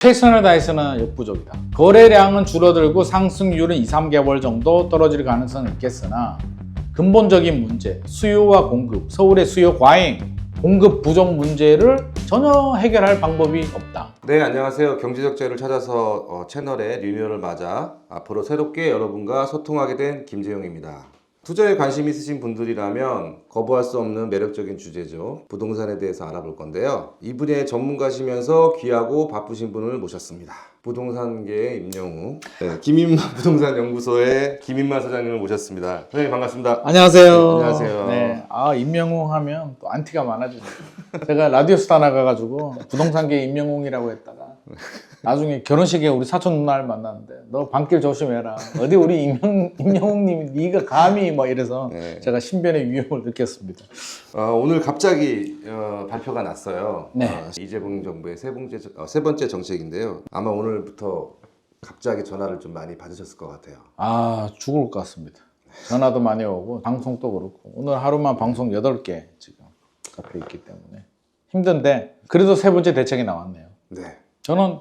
최선을 다해서는 역부족이다. 거래량은 줄어들고 상승률은 2, 3개월 정도 떨어질 가능성은 있겠으나 근본적인 문제, 수요와 공급, 서울의 수요 과잉, 공급 부족 문제를 전혀 해결할 방법이 없다. 네, 안녕하세요. 경제적 자유를 찾아서 채널의 리뉴얼을 맞아 앞으로 새롭게 여러분과 소통하게 된 김재용입니다. 투자에 관심 있으신 분들이라면 거부할 수 없는 매력적인 주제죠. 부동산에 대해서 알아볼 건데요. 이 분야의 전문가시면서 귀하고 바쁘신 분을 모셨습니다. 부동산계의 임영웅, 김인만 부동산연구소의 김인만 사장님을 모셨습니다. 사장님 반갑습니다. 안녕하세요. 네, 안녕하세요. 네, 임영웅 하면 또 안티가 많아지네요. 제가 라디오 스타 나가가지고 부동산계 임영웅이라고 했다가 나중에 결혼식에 우리 사촌 누나를 만났는데 너 밤길 조심해라. 어디 우리 임영웅님이 네가 감히 뭐 이래서 네. 제가 신변의 위협을 느꼈습니다. 오늘 갑자기 발표가 났어요. 네. 이재명 정부의 세 번째 정책인데요. 아마 오늘부터 갑자기 전화를 좀 많이 받으셨을 것 같아요. 죽을 것 같습니다. 전화도 많이 오고 방송도 그렇고 오늘 하루만 방송 8개 지금 잡혀 있기 때문에 힘든데 그래도 세 번째 대책이 나왔네요. 네. 저는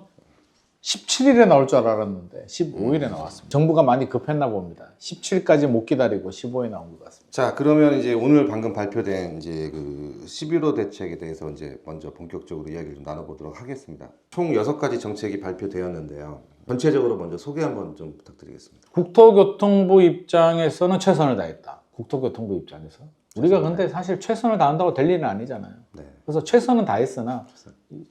17일에 나올 줄 알았는데 15일에 나왔습니다. 정부가 많이 급했나 봅니다. 17일까지 못 기다리고 15일에 나온 것 같습니다. 자, 그러면 이제 오늘 방금 발표된 이제 그 11호 대책에 대해서 이제 먼저 본격적으로 이야기를 좀 나눠보도록 하겠습니다. 총 6가지 정책이 발표되었는데요. 전체적으로 먼저 소개 한번 좀 부탁드리겠습니다. 국토교통부 입장에서는 최선을 다했다. 국토교통부 입장에서. 우리가 근데 사실 최선을 다한다고 될 일은 아니잖아요. 네. 그래서 최선은 다했으나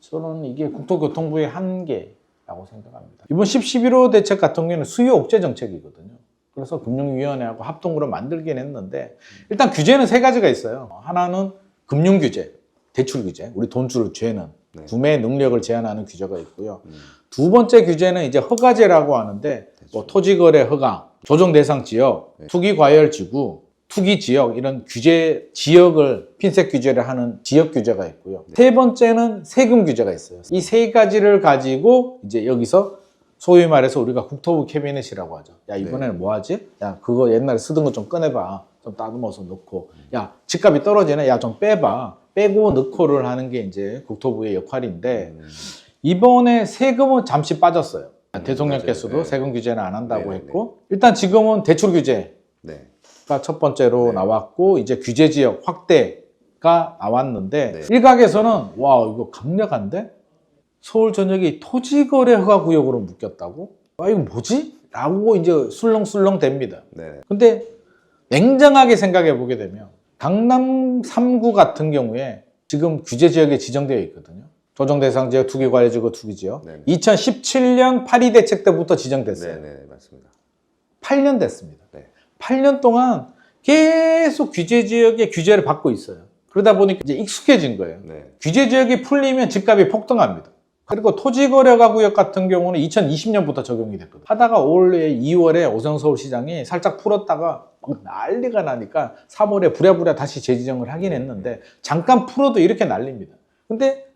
저는 이게 국토교통부의 한계라고 생각합니다. 이번 11호 대책 같은 경우에는 수요 억제 정책이거든요. 그래서 금융위원회하고 합동으로 만들긴 했는데 일단 규제는 3가지가 있어요. 하나는 금융규제, 대출규제, 우리 돈줄 죄는 네. 구매 능력을 제한하는 규제가 있고요. 두 번째 규제는 이제 허가제라고 하는데 뭐 토지거래 허가, 조정 대상 지역, 투기과열지구, 투기지역 이런 규제 지역을 핀셋 규제를 하는 지역 규제가 있고요. 세 번째는 세금 규제가 있어요. 이 3가지를 가지고 이제 여기서 소위 말해서 우리가 국토부 캐비넷이라고 하죠. 야 이번에는 뭐 하지? 야 그거 옛날에 쓰던 거 좀 꺼내봐. 좀 따듬어서 넣고. 야 집값이 떨어지네. 야 좀 빼봐. 빼고 넣고를 하는 게 이제 국토부의 역할인데 이번에 세금은 잠시 빠졌어요. 대통령께서도 맞아요. 네. 세금 규제는 안 한다고 네네네. 했고 일단 지금은 대출 규제 네. 가 첫 번째로 네. 나왔고 이제 규제 지역 확대가 나왔는데 네. 일각에서는 와 이거 강력한데 서울 전역이 토지거래 허가 구역으로 묶였다고? 이거 뭐지? 라고 이제 술렁술렁 됩니다. 네. 근데 냉정하게 생각해 보게 되면 강남 3구 같은 경우에 지금 규제 지역에 지정되어 있거든요. 조정 대상 지역, 투기과열지구, 투기지역. 네. 2017년 파리 대책 때부터 지정됐어요. 네, 네, 맞습니다. 8년 됐습니다. 네. 8년 동안 계속 규제 지역의 규제를 받고 있어요. 그러다 보니까 이제 익숙해진 거예요. 네. 규제 지역이 풀리면 집값이 폭등합니다. 그리고 토지거래가 구역 같은 경우는 2020년부터 적용이 됐거든요. 하다가 올해 2월에 오성서울시장이 살짝 풀었다가 막 난리가 나니까 3월에 부랴부랴 다시 재지정을 하긴 했는데 잠깐 풀어도 이렇게 난립니다. 근데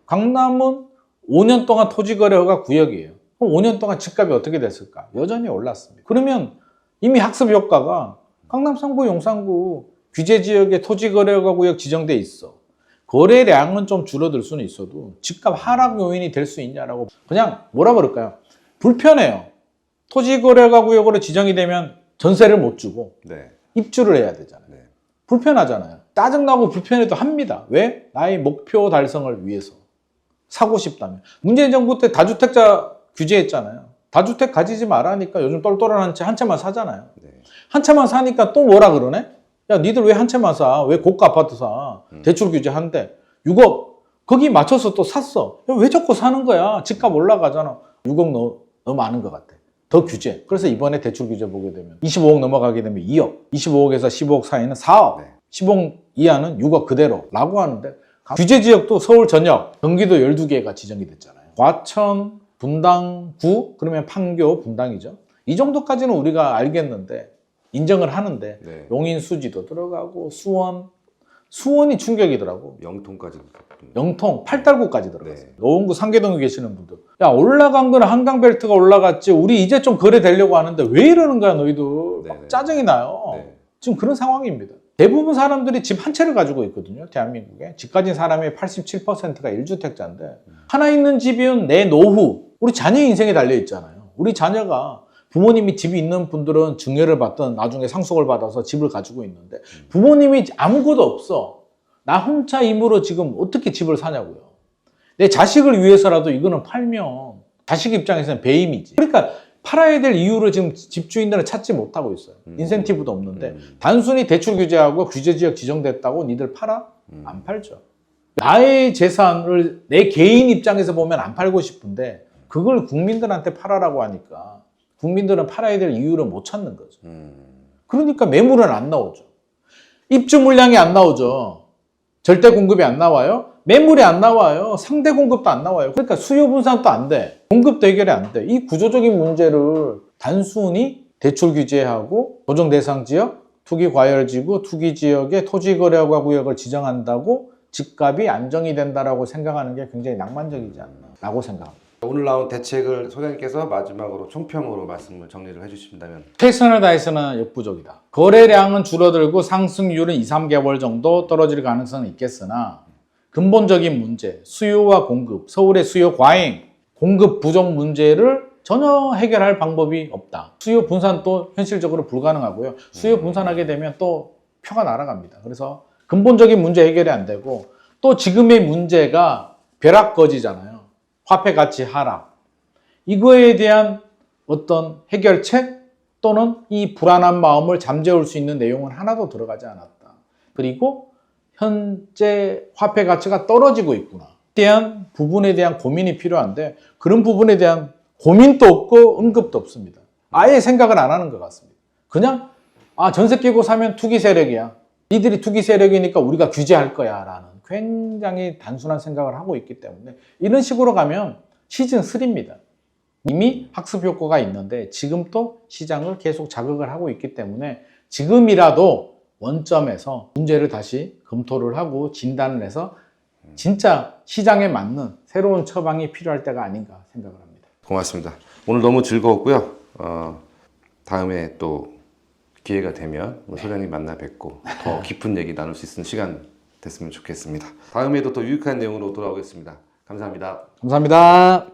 강남은 5년 동안 토지거래가 구역이에요. 그럼 5년 동안 집값이 어떻게 됐을까? 여전히 올랐습니다. 그러면 이미 학습 효과가 강남 3구, 용산구 규제 지역에 토지거래가 구역 지정돼 있어. 거래량은 좀 줄어들 수는 있어도 집값 하락 요인이 될 수 있냐라고 그냥 뭐라 그럴까요? 불편해요. 토지거래가 구역으로 지정이 되면 전세를 못 주고 네. 입주를 해야 되잖아요. 네. 불편하잖아요. 짜증나고 불편해도 합니다. 왜? 나의 목표 달성을 위해서. 사고 싶다면. 문재인 정부 때 다주택자 규제했잖아요. 다주택 가지지 말라니까 요즘 똘똘한 한 채만 사잖아요. 네. 한 채만 사니까 또 뭐라 그러네? 야, 니들 왜 한 채만 사? 왜 고가 아파트 사? 대출 규제 한대. 6억. 거기 맞춰서 또 샀어. 야, 왜 자꾸 사는 거야? 집값 올라가잖아. 6억 너무 많은 것 같아. 더 규제. 그래서 이번에 대출 규제 보게 되면 25억 넘어가게 되면 2억. 25억에서 15억 사이는 4억. 네. 10억 이하는 6억 그대로. 라고 하는데 규제 지역도 서울 전역, 경기도 12개가 지정이 됐잖아요. 과천, 분당구, 그러면 판교, 분당이죠. 이 정도까지는 우리가 알겠는데 인정을 하는데 네. 용인 수지도 들어가고 수원이 충격이더라고. 영통까지. 영통, 팔달구까지 들어갔어요. 네. 노원구 상계동에 계시는 분들 야 올라간 거는 한강벨트가 올라갔지 우리 이제 좀 거래되려고 하는데 왜 이러는 거야 너희들. 막 네. 짜증이 나요. 네. 지금 그런 상황입니다. 대부분 사람들이 집 한 채를 가지고 있거든요. 대한민국에. 집 가진 사람의 87%가 1주택자인데 하나 있는 집이면 내 노후, 우리 자녀의 인생에 달려 있잖아요. 우리 자녀가 부모님이 집이 있는 분들은 증여를 받든 나중에 상속을 받아서 집을 가지고 있는데 부모님이 아무것도 없어. 나 혼자 힘으로 지금 어떻게 집을 사냐고요. 내 자식을 위해서라도 이거는 팔면 자식 입장에서는 배임이지. 그러니까 팔아야 될 이유를 지금 집주인들은 찾지 못하고 있어요. 인센티브도 없는데 단순히 대출 규제하고 규제지역 지정됐다고 니들 팔아? 안 팔죠. 나의 재산을 내 개인 입장에서 보면 안 팔고 싶은데 그걸 국민들한테 팔아라고 하니까 국민들은 팔아야 될 이유를 못 찾는 거죠. 그러니까 매물은 안 나오죠. 입주 물량이 안 나오죠. 절대 공급이 안 나와요. 매물이 안 나와요. 상대 공급도 안 나와요. 그러니까 수요 분산도 안 돼. 공급도 해결이 안 돼. 이 구조적인 문제를 단순히 대출 규제하고 조정 대상 지역, 투기 과열 지구, 투기 지역에 토지 거래 구역을 지정한다고 집값이 안정이 된다라고 생각하는 게 굉장히 낭만적이지 않나라고 생각합니다. 오늘 나온 대책을 소장님께서 마지막으로 총평으로 말씀을 정리를 해주신다면. 최선을 다해서는 역부족이다. 거래량은 줄어들고 상승률은 2, 3개월 정도 떨어질 가능성은 있겠으나 근본적인 문제, 수요와 공급, 서울의 수요 과잉, 공급 부족 문제를 전혀 해결할 방법이 없다. 수요 분산도 현실적으로 불가능하고요. 수요 분산하게 되면 또 표가 날아갑니다. 그래서 근본적인 문제 해결이 안 되고 또 지금의 문제가 벼락거지잖아요. 화폐 가치 하락. 이거에 대한 어떤 해결책 또는 이 불안한 마음을 잠재울 수 있는 내용은 하나도 들어가지 않았다. 그리고 현재 화폐 가치가 떨어지고 있구나. 대한 부분에 대한 고민이 필요한데 그런 부분에 대한 고민도 없고 언급도 없습니다. 아예 생각을 안 하는 것 같습니다. 그냥 전세 끼고 사면 투기 세력이야. 니들이 투기 세력이니까 우리가 규제할 거야 라는 굉장히 단순한 생각을 하고 있기 때문에 이런 식으로 가면 시즌3입니다. 이미 학습 효과가 있는데 지금 또 시장을 계속 자극을 하고 있기 때문에 지금이라도 원점에서 문제를 다시 검토를 하고 진단을 해서 진짜 시장에 맞는 새로운 처방이 필요할 때가 아닌가 생각을 합니다. 고맙습니다. 오늘 너무 즐거웠고요. 다음에 또 기회가 되면 소장님 만나 뵙고 더 깊은 얘기 나눌 수 있는 시간 됐으면 좋겠습니다. 다음에도 또 유익한 내용으로 돌아오겠습니다. 감사합니다. 감사합니다.